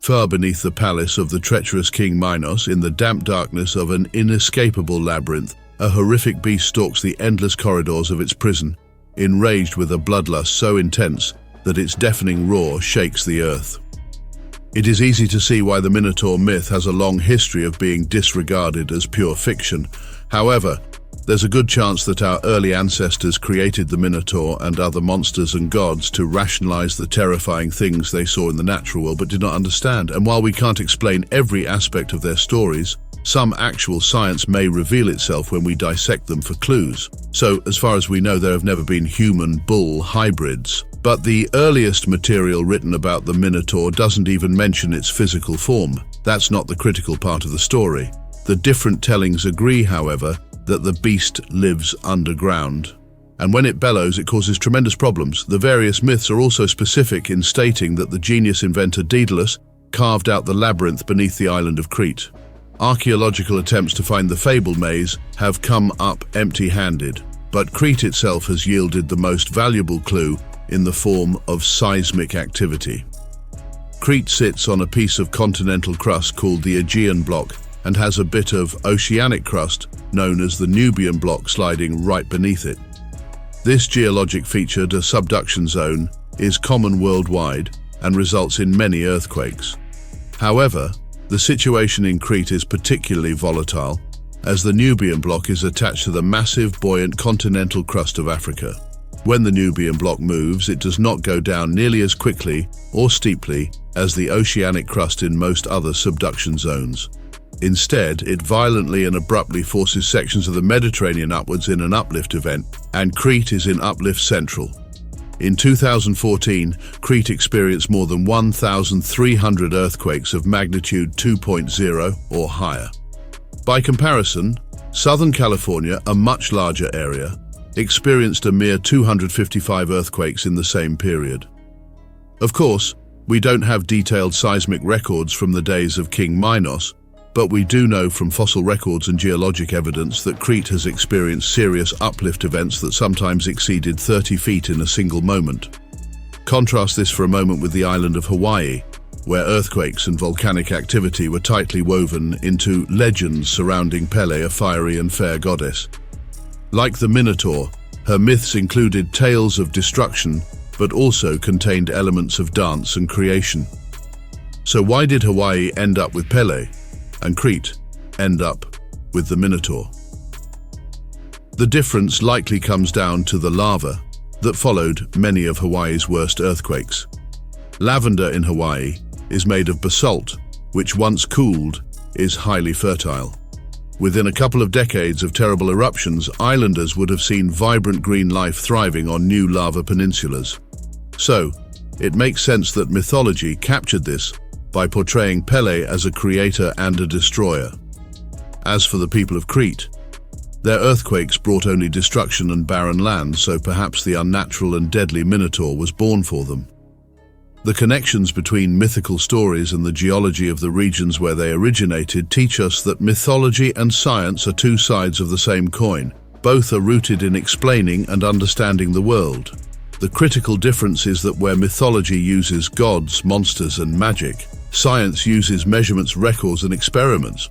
Far beneath the palace of the treacherous King Minos, in the damp darkness of an inescapable labyrinth, a horrific beast stalks the endless corridors of its prison, enraged with a bloodlust so intense that its deafening roar shakes the earth. It is easy to see why the Minotaur myth has a long history of being disregarded as pure fiction. However, there's a good chance that our early ancestors created the Minotaur and other monsters and gods to rationalize the terrifying things they saw in the natural world but did not understand. And while we can't explain every aspect of their stories, some actual science may reveal itself when we dissect them for clues. So, as far as we know, there have never been human-bull hybrids. But the earliest material written about the Minotaur doesn't even mention its physical form. That's not the critical part of the story. The different tellings agree, however, that the beast lives underground. And when it bellows, it causes tremendous problems. The various myths are also specific in stating that the genius inventor Daedalus carved out the labyrinth beneath the island of Crete. Archaeological attempts to find the fabled maze have come up empty-handed, but Crete itself has yielded the most valuable clue in the form of seismic activity. Crete sits on a piece of continental crust called the Aegean block and has a bit of oceanic crust known as the Nubian block sliding right beneath it. This geologic feature, the subduction zone, is common worldwide and results in many earthquakes. However, the situation in Crete is particularly volatile, as the Nubian block is attached to the massive, buoyant continental crust of Africa. When the Nubian block moves, it does not go down nearly as quickly or steeply as the oceanic crust in most other subduction zones. Instead, it violently and abruptly forces sections of the Mediterranean upwards in an uplift event, and Crete is in uplift central. In 2014, Crete experienced more than 1,300 earthquakes of magnitude 2.0 or higher. By comparison, Southern California, a much larger area, experienced a mere 255 earthquakes in the same period. Of course, we don't have detailed seismic records from the days of King Minos, but we do know from fossil records and geologic evidence that Crete has experienced serious uplift events that sometimes exceeded 30 feet in a single moment. Contrast this for a moment with the island of Hawaii, where earthquakes and volcanic activity were tightly woven into legends surrounding Pele, a fiery and fair goddess. Like the Minotaur, her myths included tales of destruction, but also contained elements of dance and creation. So why did Hawaii end up with Pele, and Crete end up with the Minotaur? The difference likely comes down to the lava that followed many of Hawaii's worst earthquakes. Lavender in Hawaii is made of basalt, which once cooled is highly fertile. Within a couple of decades of terrible eruptions, islanders would have seen vibrant green life thriving on new lava peninsulas. So, it makes sense that mythology captured this by portraying Pele as a creator and a destroyer. As for the people of Crete, their earthquakes brought only destruction and barren land, so perhaps the unnatural and deadly Minotaur was born for them. The connections between mythical stories and the geology of the regions where they originated teach us that mythology and science are two sides of the same coin. Both are rooted in explaining and understanding the world. The critical difference is that where mythology uses gods, monsters, and magic, science uses measurements, records, and experiments.